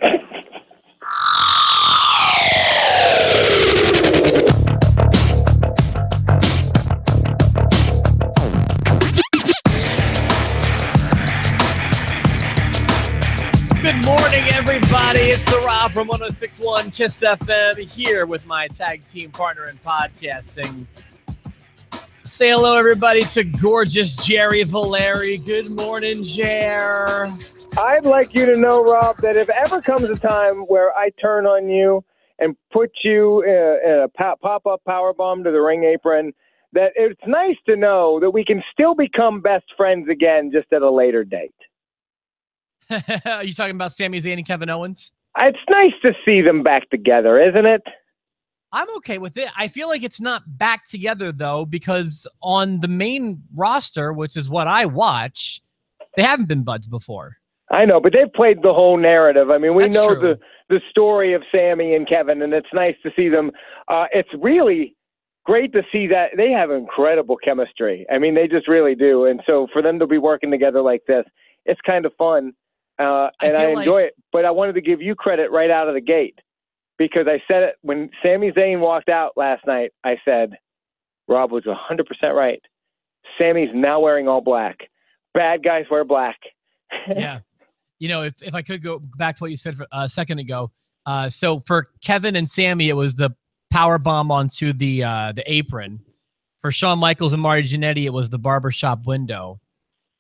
Good morning, everybody. It's the Rob from 106.1 Kiss FM here with my tag team partner in podcasting. Say hello, everybody, to gorgeous Jerry Valeri. Good morning, Jer. I'd like you to know, Rob, that if ever comes a time where I turn on you and put you in a pop-up powerbomb to the ring apron, that it's nice to know that we can still become best friends again just at a later date. Are you talking about Sami Zayn and Kevin Owens? It's nice to see them back together, isn't it? I'm okay with it. I feel like it's not back together, though, because on the main roster, which is what I watch, they haven't been buds before. I know, but they've played the whole narrative. I mean, we That's know true. the story of Sami and Kevin, and it's nice to see them. It's really great to see that they have incredible chemistry. I mean, they just really do. And so for them to be working together like this, it's kind of fun. And I enjoy it, but I wanted to give you credit right out of the gate because I said it when Sami Zayn walked out last night. I said, Rob was 100% right. Sami's now wearing all black. Bad guys wear black. Yeah. You know, if I could go back to what you said for a second ago. So for Kevin and Sami, it was the power bomb onto the apron. For Shawn Michaels and Marty Jannetty, it was the barbershop window.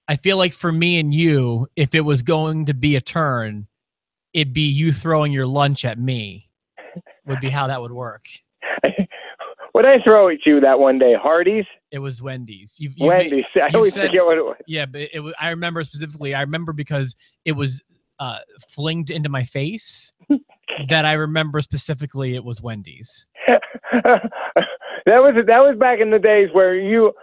I feel like for me and you, if it was going to be a turn, it'd be you throwing your lunch at me, would be how that would work. What did I throw at you that one day? Hardee's? It was Wendy's. Wendy's. I always forget what it was. Yeah, but it was, I remember specifically. I remember because it was flinged into my face that I remember specifically it was Wendy's. that was back in the days where you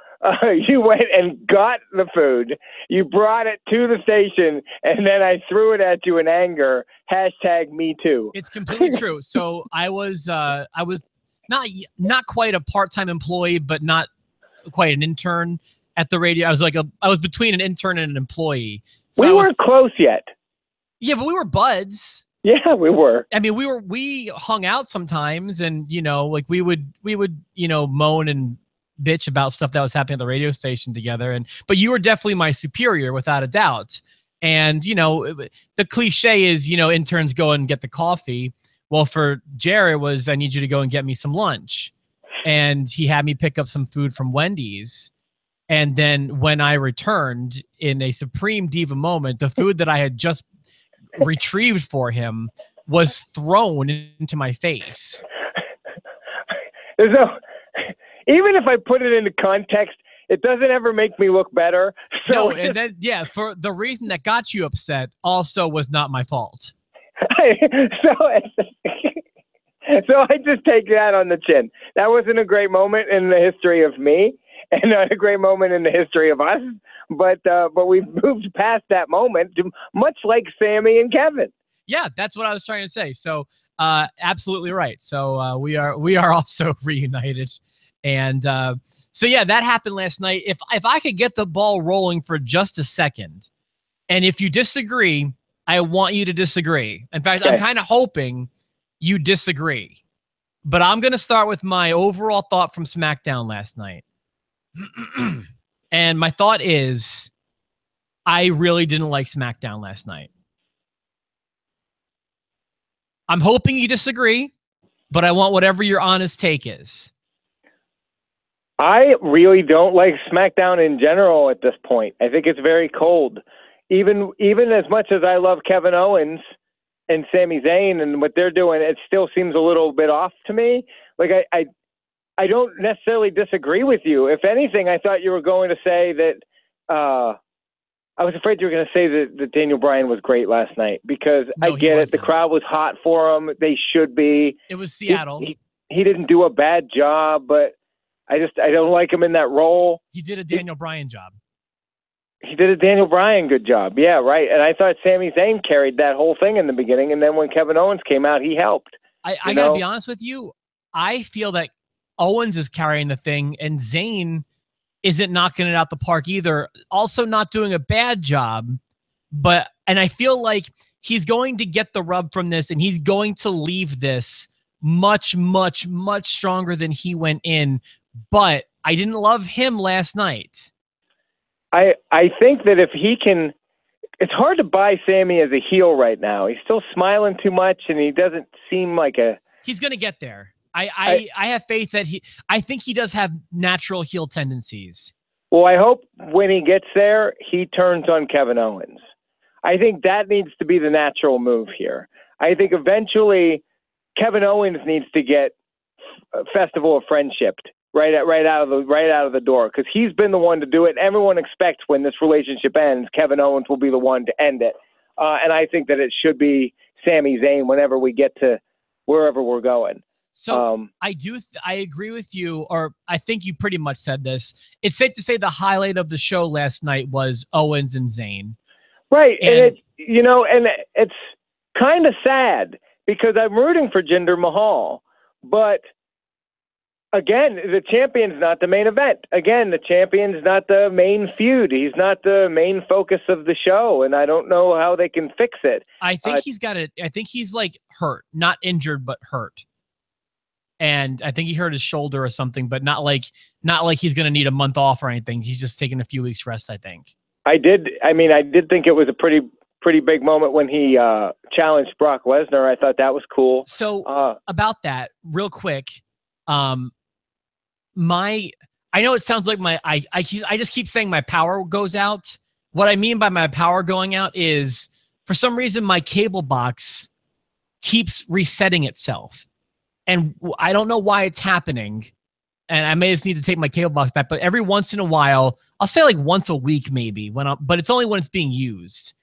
went and got the food, you brought it to the station, and then I threw it at you in anger. #MeToo. It's completely true. So I was not quite a part-time employee, but not quite an intern at the radio. I was between an intern and an employee. So we weren't close yet. Yeah, but we were buds. Yeah, we were. I mean, we hung out sometimes, and like we would moan and bitch about stuff that was happening at the radio station together. But you were definitely my superior without a doubt. And, the cliche is, interns go and get the coffee. Well, for Jared, it was, I need you to go and get me some lunch. And he had me pick up some food from Wendy's. And then when I returned in a supreme diva moment, the food that I had just retrieved for him was thrown into my face. Even if I put it into context, it doesn't ever make me look better. So no, and then, for the reason that got you upset also was not my fault. So I just take that on the chin. That wasn't a great moment in the history of me and not a great moment in the history of us. But we've moved past that moment, much like Sami and Kevin. Yeah, that's what I was trying to say. So absolutely right. So we are also reunited. And so, yeah, that happened last night. If I could get the ball rolling for just a second, and if you disagree, I want you to disagree. In fact, okay. I'm kind of hoping you disagree. But I'm going to start with my overall thought from SmackDown last night. And my thought is, I really didn't like SmackDown last night. I'm hoping you disagree, but I want whatever your honest take is. I really don't like SmackDown in general at this point. I think it's very cold. Even as much as I love Kevin Owens and Sami Zayn and what they're doing, it still seems a little bit off to me. Like I don't necessarily disagree with you. If anything, I thought you were going to say that I was afraid you were going to say that Daniel Bryan was great last night because no, I get it. The crowd was hot for him. They should be. It was Seattle. He didn't do a bad job, but I don't like him in that role. He did a Daniel Bryan job. He did a Daniel Bryan good job. Yeah, right. And I thought Sami Zayn carried that whole thing in the beginning, and then when Kevin Owens came out, he helped. I got to be honest with you. I feel that Owens is carrying the thing, and Zayn isn't knocking it out the park either. Also not doing a bad job, and I feel like he's going to get the rub from this, and he's going to leave this much, much, much stronger than he went in. But I didn't love him last night. I think that if he can, it's hard to buy Sami as a heel right now. He's still smiling too much, and he doesn't seem like a. He's going to get there. I have faith that I think he does have natural heel tendencies. Well, I hope when he gets there, he turns on Kevin Owens. I think that needs to be the natural move here. I think eventually Kevin Owens needs to get a Festival of Friendship right out of the door, because he's been the one to do it. Everyone expects when this relationship ends, Kevin Owens will be the one to end it. And I think that it should be Sami Zayn whenever we get to wherever we're going. So I agree with you, or I think you pretty much said this. It's safe to say the highlight of the show last night was Owens and Zayn. Right. And it's kind of sad because I'm rooting for Jinder Mahal, but again, the champion's not the main event. Again, the champion's not the main feud. He's not the main focus of the show, and I don't know how they can fix it. I think I think he's like hurt, not injured, but hurt. And I think he hurt his shoulder or something, but not like he's going to need a month off or anything. He's just taking a few weeks rest, I think. I did think it was a pretty big moment when he challenged Brock Lesnar. I thought that was cool. So about that, real quick, I know it sounds like I just keep saying my power goes out. What I mean by my power going out is, for some reason, my cable box keeps resetting itself. And I don't know why it's happening. And I may just need to take my cable box back. But every once in a while, I'll say like once a week maybe, but it's only when it's being used.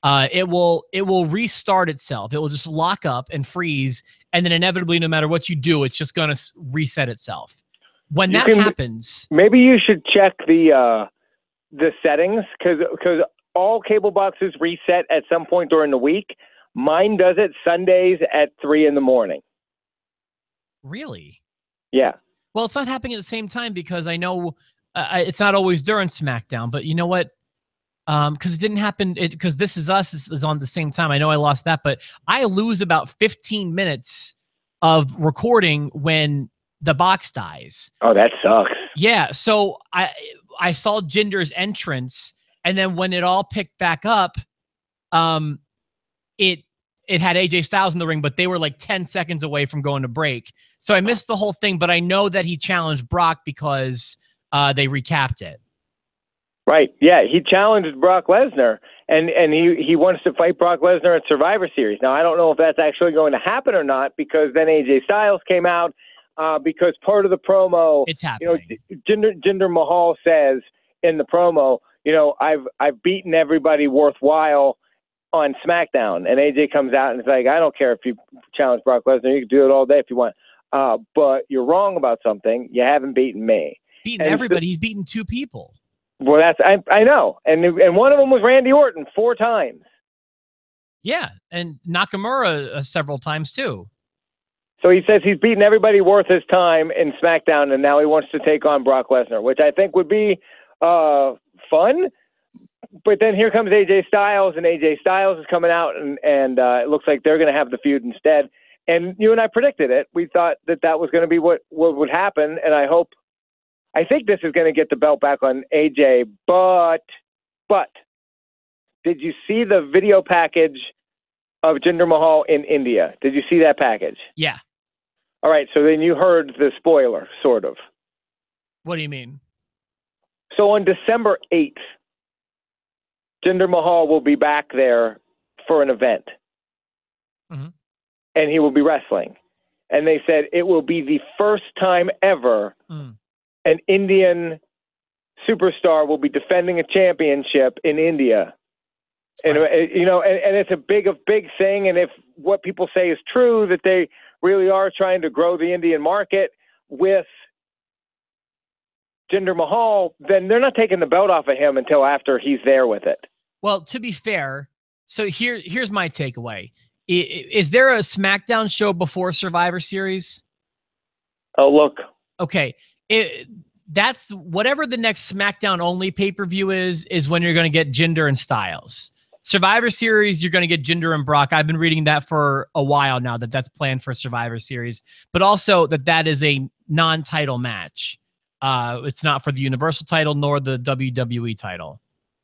It will restart itself. It will just lock up and freeze. And then inevitably, no matter what you do, it's just going to reset itself. When that happens, maybe you should check the settings, because all cable boxes reset at some point during the week. Mine does it Sundays at 3 a.m. Really? Yeah. Well, it's not happening at the same time, because I know it's not always during SmackDown. But you know what? Because it didn't happen. Because This Is Us is on the same time. I know I lost that, but I lose about 15 minutes of recording when the box dies. Oh, that sucks. Yeah. So I saw Jinder's entrance, and then when it all picked back up, it had AJ Styles in the ring, but they were like 10 seconds away from going to break. So I missed the whole thing, but I know that he challenged Brock because they recapped it. Right. Yeah, he challenged Brock Lesnar, and he wants to fight Brock Lesnar at Survivor Series. Now, I don't know if that's actually going to happen or not, because then AJ Styles came out, because part of the promo, it's happening. Jinder Mahal says in the promo, I've beaten everybody worthwhile on SmackDown, and AJ comes out and is like, I don't care if you challenge Brock Lesnar, you can do it all day if you want, but you're wrong about something. You haven't beaten me. Beaten everybody. He's beaten 2 people. Well, I know, and one of them was Randy Orton 4 times. Yeah, and Nakamura several times too. So he says he's beaten everybody worth his time in SmackDown, and now he wants to take on Brock Lesnar, which I think would be fun. But then here comes AJ Styles, and AJ Styles is coming out, and it looks like they're going to have the feud instead. And you and I predicted it. We thought that was going to be what would happen, and I think this is going to get the belt back on AJ. But did you see the video package of Jinder Mahal in India? Did you see that package? Yeah. All right, so then you heard the spoiler, sort of. What do you mean? So on December 8th, Jinder Mahal will be back there for an event. Mm-hmm. And he will be wrestling. And they said it will be the first time ever an Indian superstar will be defending a championship in India. And, and it's a big thing. And if what people say is true, that they really are trying to grow the Indian market with Jinder Mahal, then they're not taking the belt off of him until after he's there with it. Well, to be fair, so here's my takeaway. Is there a SmackDown show before Survivor Series? Oh, look. Okay. That's whatever the next SmackDown only pay-per-view is when you're going to get Jinder and Styles. Survivor Series, you're going to get Jinder and Brock. I've been reading that for a while now, that's planned for Survivor Series, but also that is a non-title match. It's not for the Universal title nor the WWE title.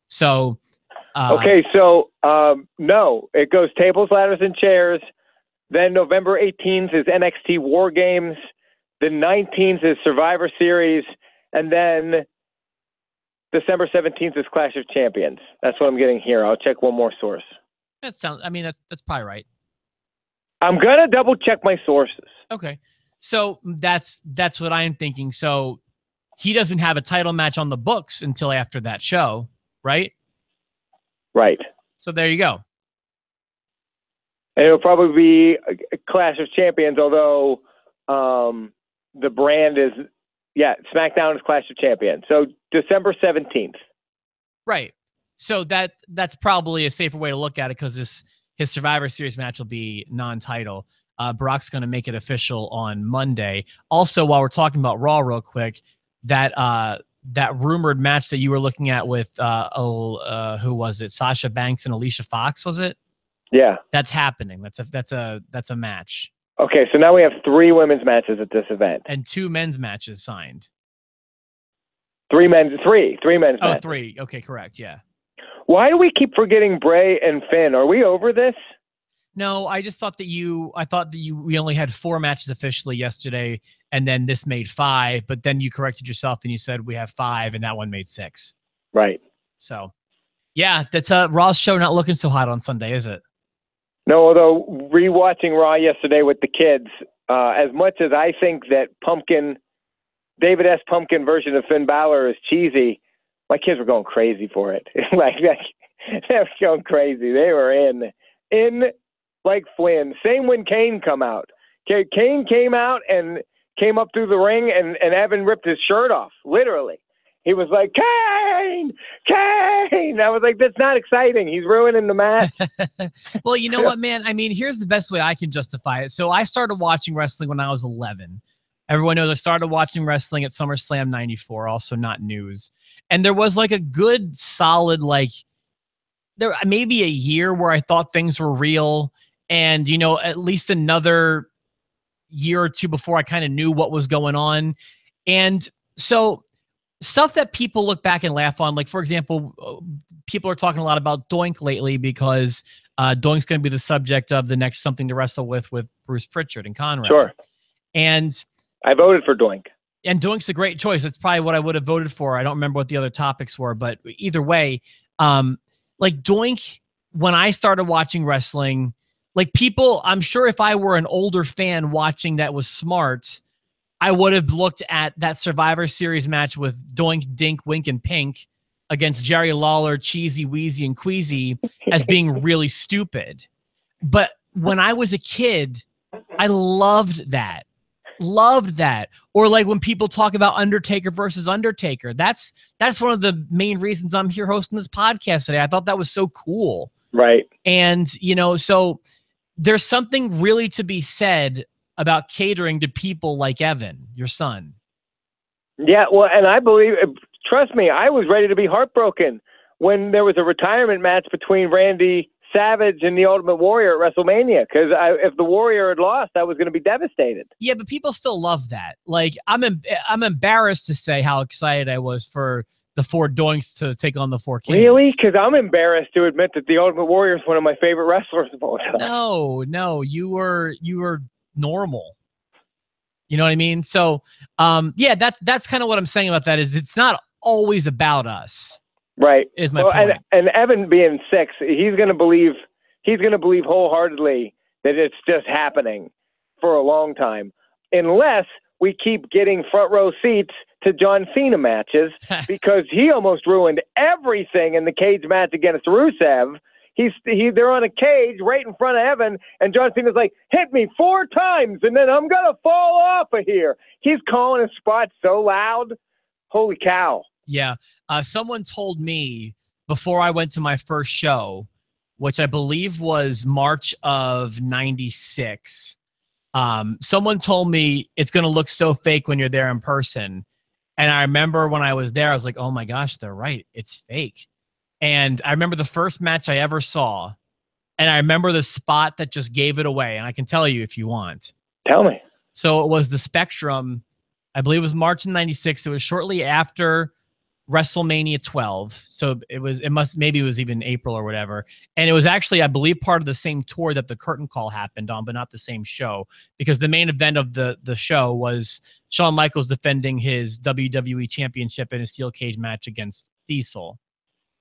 So, okay, so no, it goes tables, ladders, and chairs. Then November 18th is NXT War Games. The 19th is Survivor Series, and then December 17th is Clash of Champions. That's what I'm getting here. I'll check one more source. That sounds. I mean, that's probably right. I'm gonna double check my sources. Okay, so that's what I'm thinking. So he doesn't have a title match on the books until after that show, right? Right. So there you go. And it'll probably be a Clash of Champions, although the brand is, SmackDown is Clash of Champions. So December 17th. Right. So that's probably a safer way to look at it because his Survivor Series match will be non-title. Brock's going to make it official on Monday. Also, while we're talking about Raw real quick, that rumored match that you were looking at with, who was it? Sasha Banks and Alicia Fox, was it? Yeah. That's happening. That's a match. Okay, so now we have 3 women's matches at this event. And 2 men's matches signed. 3 men's matches. Oh, 3. Okay, correct. Yeah. Why do we keep forgetting Bray and Finn? Are we over this? No, I just thought we only had 4 matches officially yesterday, and then this made 5, but then you corrected yourself and you said we have 5, and that one made 6. Right. So, yeah, that's Raw's show not looking so hot on Sunday, is it? No, although rewatching Raw yesterday with the kids, as much as I think that David S. Pumpkin version of Finn Balor is cheesy, my kids were going crazy for it. They were going crazy. They were in like Flynn. Same when Kane come out. Kane came out and came up through the ring, and Evan ripped his shirt off, literally. He was like, Kane! Kane! I was like, that's not exciting. He's ruining the match. Well, you know what, man? I mean, here's the best way I can justify it. So I started watching wrestling when I was 11. Everyone knows I started watching wrestling at SummerSlam 94, also not news. And there was like a good, solid, there maybe a year where I thought things were real. And, at least another year or 2 before I kind of knew what was going on. And so stuff that people look back and laugh on, like, for example, people are talking a lot about Doink lately because Doink's going to be the subject of the next Something to Wrestle with Bruce Pritchard and Conrad. Sure. And I voted for Doink. And Doink's a great choice. That's probably what I would have voted for. I don't remember what the other topics were, but either way, like Doink, when I started watching wrestling, like people, I'm sure if I were an older fan watching that was smart, I would have looked at that Survivor Series match with Doink, Dink, Wink, and Pink against Jerry Lawler, Cheesy, Wheezy, and Queasy as being really stupid. But when I was a kid, I loved that. Loved that. Or like when people talk about Undertaker versus Undertaker, that's one of the main reasons I'm here hosting this podcast today. I thought that was so cool. Right. And, so there's something really to be said about catering to people like Evan, your son. Yeah, well, and I believe, trust me, I was ready to be heartbroken when there was a retirement match between Randy Savage and the Ultimate Warrior at WrestleMania, because if the Warrior had lost, I was going to be devastated. Yeah, but people still love that. Like, I'm embarrassed to say how excited I was for the 4 Doinks to take on the 4 Kings. Really? Because I'm embarrassed to admit that the Ultimate Warrior is one of my favorite wrestlers of all time. No, you were normal. You know what I mean? So, yeah, that's kind of what I'm saying about that is it's not always about us. Right. Is my point. And Evan being 6, he's going to believe wholeheartedly that it's just happening for a long time, unless we keep getting front row seats to John Cena matches, because he almost ruined everything in the cage match against Rusev. They're on a cage right in front of Evan, and John Cena's like, hit me 4 times, and then I'm going to fall off of here. He's calling his spots so loud. Holy cow. Yeah. Someone told me before I went to my first show, which I believe was March of 96, someone told me it's going to look so fake when you're there in person. And I remember when I was there, I was like, oh my gosh, they're right. It's fake. And I remember the first match I ever saw, and I remember the spot that just gave it away. And I can tell you if you want. Tell me. So it was the Spectrum. I believe it was March in '96. It was shortly after WrestleMania 12. So maybe it was even April or whatever. And it was actually, I believe, part of the same tour that the curtain call happened on, but not the same show, because the main event of the show was Shawn Michaels defending his WWE championship in a steel cage match against Diesel,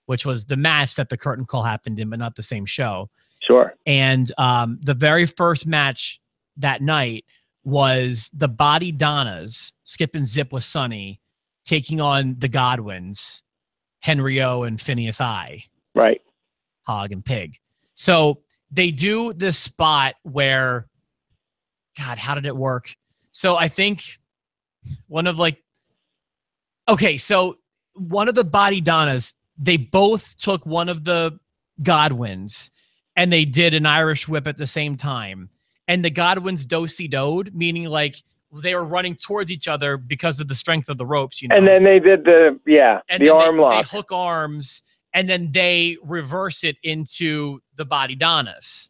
which was the match that the curtain call happened in, but not the same show. Sure. And the very first match that night was the Body Donnas, Skip and Zip with Sonny, taking on the Godwins, Henry O and Phineas I. Right. Hog and Pig. So they do this spot where, God, how did it work? So I think one of the Body Donnas, they both took one of the Godwins and they did an Irish whip at the same time. And the Godwins do-si-do'd, meaning like they were running towards each other because of the strength of the ropes, you know. And then they did the arm lock. They hook arms, and then they reverse it into the Body Donnas,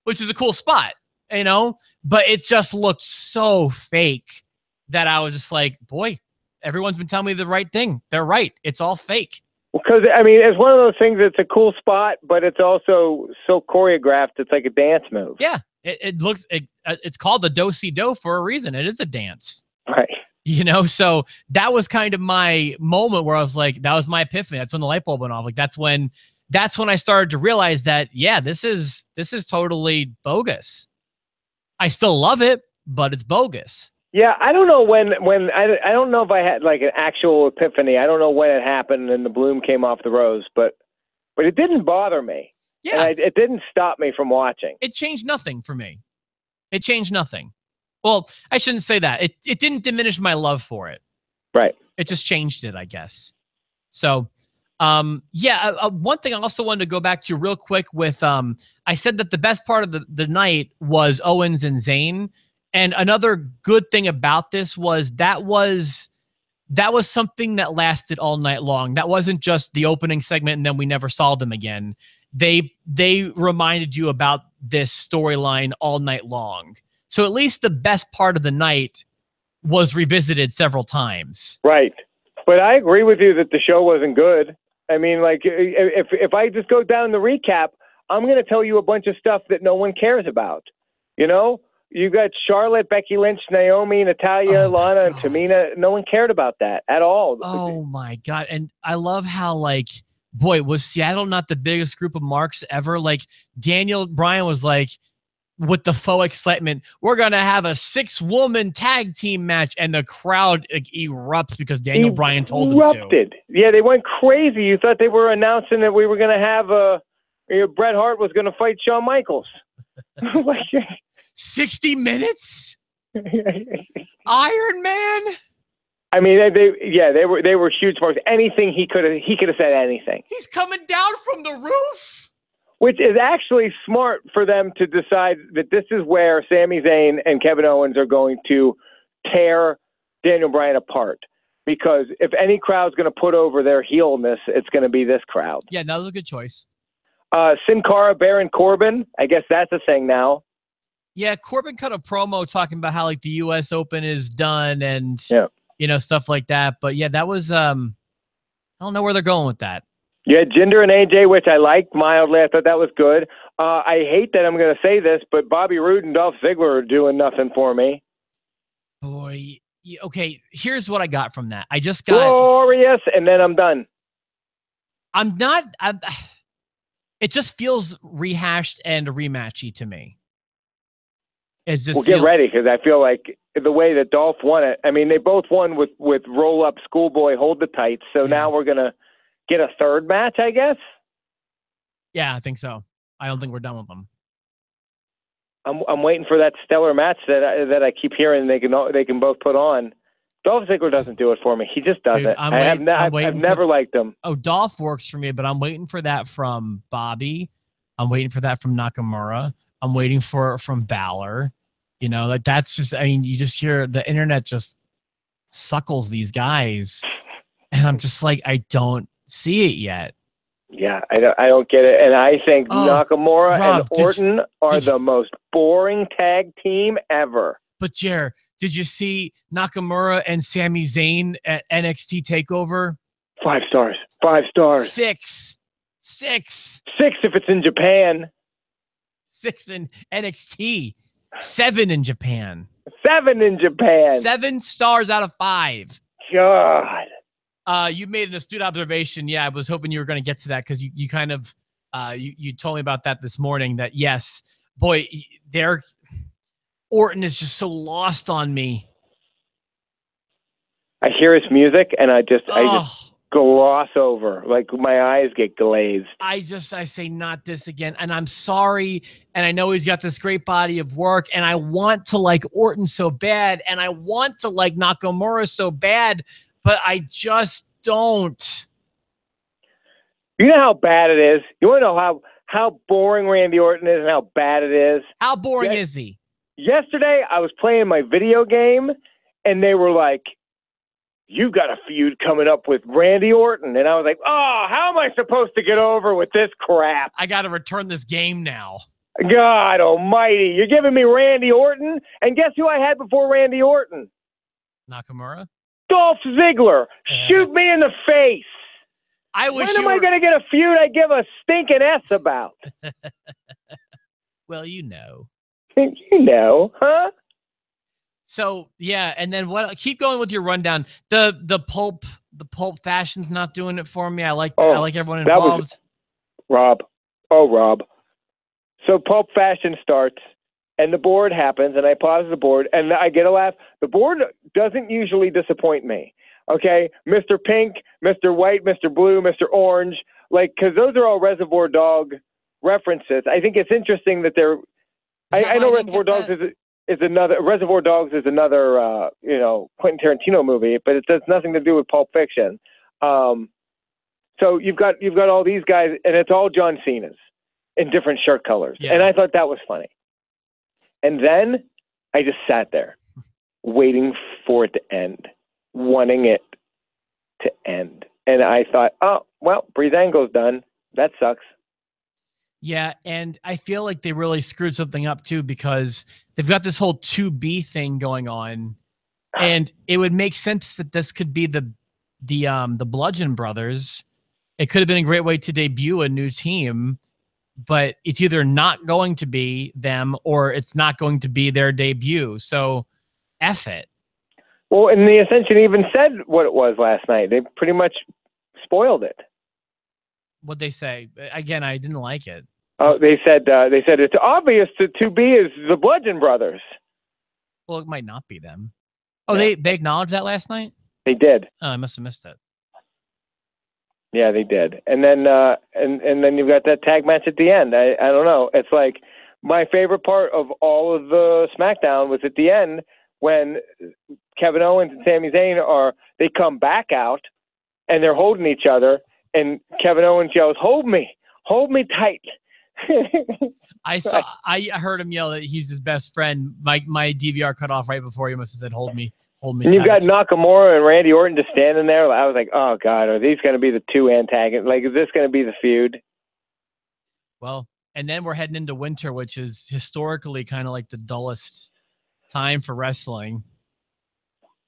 which is a cool spot, you know. But it just looked so fake that I was just like, boy, everyone's been telling me the right thing. They're right. It's all fake. Because, I mean, it's one of those things that's a cool spot, but it's also so choreographed. It's like a dance move. Yeah. It's called the do-si-do for a reason. It is a dance. Right. You know, so that was kind of my moment where I was like, that was my epiphany. That's when the light bulb went off. Like that's when I started to realize that, yeah, this is totally bogus. I still love it, but it's bogus. Yeah, I don't know when I don't know if I had like an actual epiphany. I don't know when it happened and the bloom came off the rose, but it didn't bother me. Yeah, and it didn't stop me from watching. It changed nothing for me. It changed nothing. Well, I shouldn't say that. It didn't diminish my love for it. Right. It just changed it, I guess. So, one thing I also wanted to go back to real quick with, I said that the best part of the night was Owens and Zayn. And another good thing about this was that was something that lasted all night long. That wasn't just the opening segment and then we never saw them again. They reminded you about this storyline all night long. So at least the best part of the night was revisited several times. Right. But I agree with you that the show wasn't good. I mean, like, if I just go down the recap, I'm going to tell you a bunch of stuff that no one cares about. You know? You got Charlotte, Becky Lynch, Naomi, Natalya, Lana, and Tamina. No one cared about that at all. Oh, my God. And I love how, like, boy, was Seattle not the biggest group of marks ever? Like, Bryan was like, with the faux excitement, we're going to have a 6-woman tag team match. And the crowd erupts because Bryan told them to. Yeah, they went crazy. You thought they were announcing that we were going to have Bret Hart was going to fight Shawn Michaels. Like, 60 minutes? Iron Man? I mean, they were huge marks. Anything he could have said anything. He's coming down from the roof. Which is actually smart for them to decide that this is where Sami Zayn and Kevin Owens are going to tear Daniel Bryan apart. Because if any crowd's going to put over their heelness, it's going to be this crowd. Yeah, that was a good choice. Sin Cara, Baron Corbin. I guess that's a thing now. Yeah, Corbin cut a promo talking about how like the U.S. Open is done and stuff like that. But yeah, that was I don't know where they're going with that. Yeah, Jinder and AJ, which I liked mildly. I thought that was good. I hate that I'm going to say this, but Bobby Roode and Dolph Ziggler are doing nothing for me. Boy, okay. Here's what I got from that. I just got glorious, and then I'm done. It just feels rehashed and rematchy to me. Get ready, because I feel like the way that Dolph won it, I mean, they both won with roll-up schoolboy hold the tights, so now we're going to get a third match, I guess? Yeah, I think so. I don't think we're done with them. I'm waiting for that stellar match that I keep hearing they can both put on. Dolph Ziggler doesn't do it for me. He just doesn't. Dude, I've never liked him. Oh, Dolph works for me, but I'm waiting for that from Bobby. I'm waiting for that from Nakamura. I'm waiting for it from Balor. You know, like that's just, I mean, you just hear the internet just suckles these guys. And I'm just like, I don't see it yet. Yeah, I don't get it. And I think Nakamura Rob, and Orton are the most boring tag team ever. But, Jer, did you see Nakamura and Sami Zayn at NXT TakeOver? 5 stars. 5 stars. 6 if it's in Japan. 6 in NXT. 7 in Japan. 7 in Japan. 7 stars out of 5. God. You made an astute observation. Yeah, I was hoping you were going to get to that because you kind of you told me about that this morning. That yes, boy, Orton is just so lost on me. I hear his music and I just gloss over, like my eyes get glazed. I say not this again, and I'm sorry. And I know he's got this great body of work, and I want to like Orton so bad, and I want to like Nakamura so bad. But I just don't. You know how bad it is? You want to know how boring Randy Orton is and how bad it is? How boring is he? Yesterday, I was playing my video game, and they were like, "You got a feud coming up with Randy Orton." And I was like, "Oh, how am I supposed to get over with this crap? I got to return this game now." God almighty. You're giving me Randy Orton? And guess who I had before Randy Orton? Nakamura? Dolph Ziggler. Shoot me in the face. When am I going to get a feud I give a stinking S about? Well, you know. You know, huh? So, yeah, and then what? Keep going with your rundown. The pulp fashion's not doing it for me. I like everyone involved. Rob. So pulp fashion starts. And the board happens, and I pause the board, and I get a laugh. The board doesn't usually disappoint me, okay? Mr. Pink, Mr. White, Mr. Blue, Mr. Orange, because those are all Reservoir Dog references. I think it's interesting that they're – I know Reservoir Dogs is another Quentin Tarantino movie, but it has nothing to do with Pulp Fiction. So you've got all these guys, and it's all John Cena's in different shirt colors. Yeah. And I thought that was funny. And then I just sat there waiting for it to end, wanting it to end. And I thought, oh, well, Breezango's done. That sucks. Yeah, and I feel like they really screwed something up, too, because they've got this whole 2B thing going on. And it would make sense that this could be the Bludgeon Brothers. It could have been a great way to debut a new team. But it's either not going to be them or it's not going to be their debut. So, F it. Well, and the Ascension even said what it was last night. They pretty much spoiled it. What'd they say? Again, I didn't like it. Oh, they said it's obvious that 2B is the Bludgeon Brothers. Well, it might not be them. Oh, yeah. They acknowledged that last night? They did. Oh, I must have missed it. Yeah, they did. And then and then you've got that tag match at the end. I don't know. It's like my favorite part of all of the SmackDown was at the end when Kevin Owens and Sami Zayn they come back out and they're holding each other and Kevin Owens yells, "Hold me tight." I heard him yell that he's his best friend. My DVR cut off right before he must have said, "Hold me." And you've got Nakamura and Randy Orton just standing there. I was like, oh, God, are these going to be the two antagonists? Like, is this going to be the feud? Well, and then we're heading into winter, which is historically kind of like the dullest time for wrestling.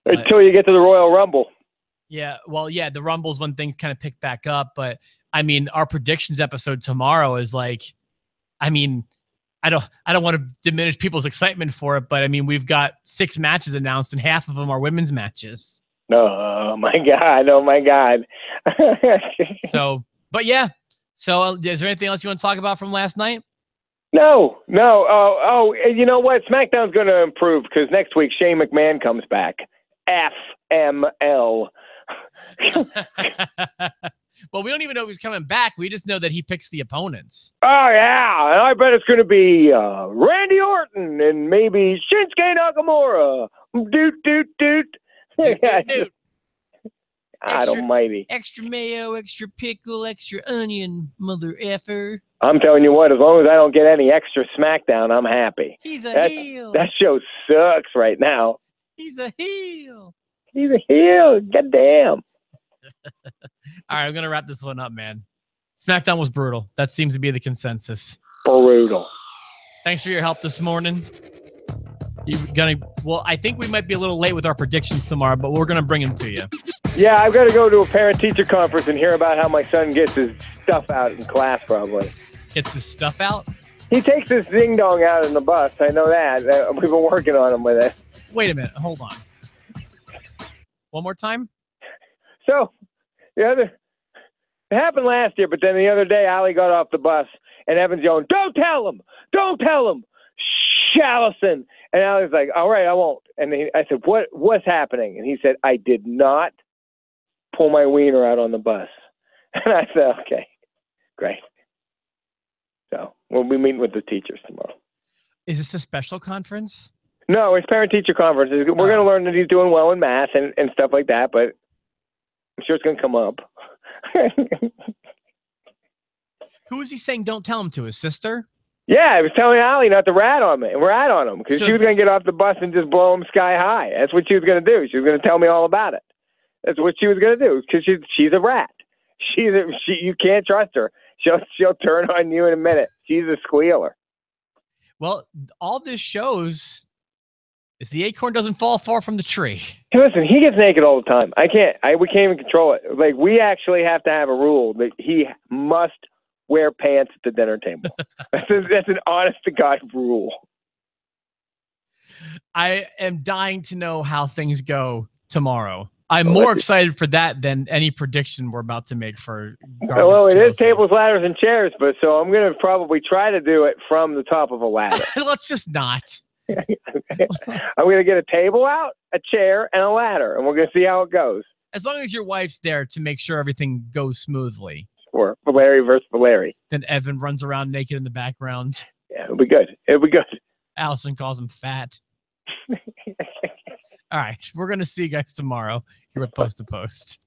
Until you get to the Royal Rumble. Yeah, well, yeah, the Rumble's when things kind of pick back up. But, I mean, our predictions episode tomorrow is like, I mean, I don't want to diminish people's excitement for it, but I mean, we've got 6 matches announced and half of them are women's matches. Oh my God. So, but yeah. So is there anything else you want to talk about from last night? No. Oh, you know what? SmackDown's going to improve because next week Shane McMahon comes back. FML. Well, we don't even know if he's coming back. We just know that he picks the opponents. Oh, yeah. And I bet it's going to be Randy Orton and maybe Shinsuke Nakamura. Doot. God almighty. Extra mayo, extra pickle, extra onion, mother effer. I'm telling you what, as long as I don't get any extra SmackDown, I'm happy. He's a heel. That show sucks right now. He's a heel. He's a heel. Goddamn. All right, I'm going to wrap this one up, man. SmackDown was brutal. That seems to be the consensus. Brutal. Thanks for your help this morning. Well, I think we might be a little late with our predictions tomorrow, but we're gonna bring them to you. Yeah, I've got to go to a parent-teacher conference and hear about how my son gets his stuff out in class. Probably gets his stuff out. He takes his ding dong out in the bus. I know that. We've been working on him with it. Wait a minute. Hold on. One more time. So, it happened last year, but then the other day, Allie got off the bus, and Evan's yelling, "Don't tell him! Don't tell him! Shh, Allison!" And Allie's like, "All right, I won't." And I said, "What's happening?" And he said, "I did not pull my wiener out on the bus." And I said, "Okay, great." So we'll be meeting with the teachers tomorrow. Is this a special conference? No, it's parent-teacher conference. We're going to learn that he's doing well in math and stuff like that, but I'm sure it's going to come up. Who is he saying don't tell him to? His sister? Yeah, I was telling Allie not to rat on me. Rat on him because she was going to get off the bus and just blow him sky high. That's what she was going to do. She was going to tell me all about it. That's what she was going to do because she's a rat. You can't trust her. She'll turn on you in a minute. She's a squealer. Well, all this shows is the acorn doesn't fall far from the tree. Hey, listen, he gets naked all the time. We can't even control it. Like, we actually have to have a rule that he must wear pants at the dinner table. That's an honest-to-God rule. I am dying to know how things go tomorrow. I'm more excited for that than any prediction we're about to make for Garbage Well, it is Chelsea. tables, ladders, and chairs, but so I'm going to probably try to do it from the top of a ladder. Let's just not. I'm going to get a table out, a chair, and a ladder, and we're going to see how it goes. As long as your wife's there to make sure everything goes smoothly. Or Valeri versus Valeri. Then Evan runs around naked in the background. Yeah, it'll be good. It'll be good. Allison calls him fat. All right, we're going to see you guys tomorrow here at Post to Post.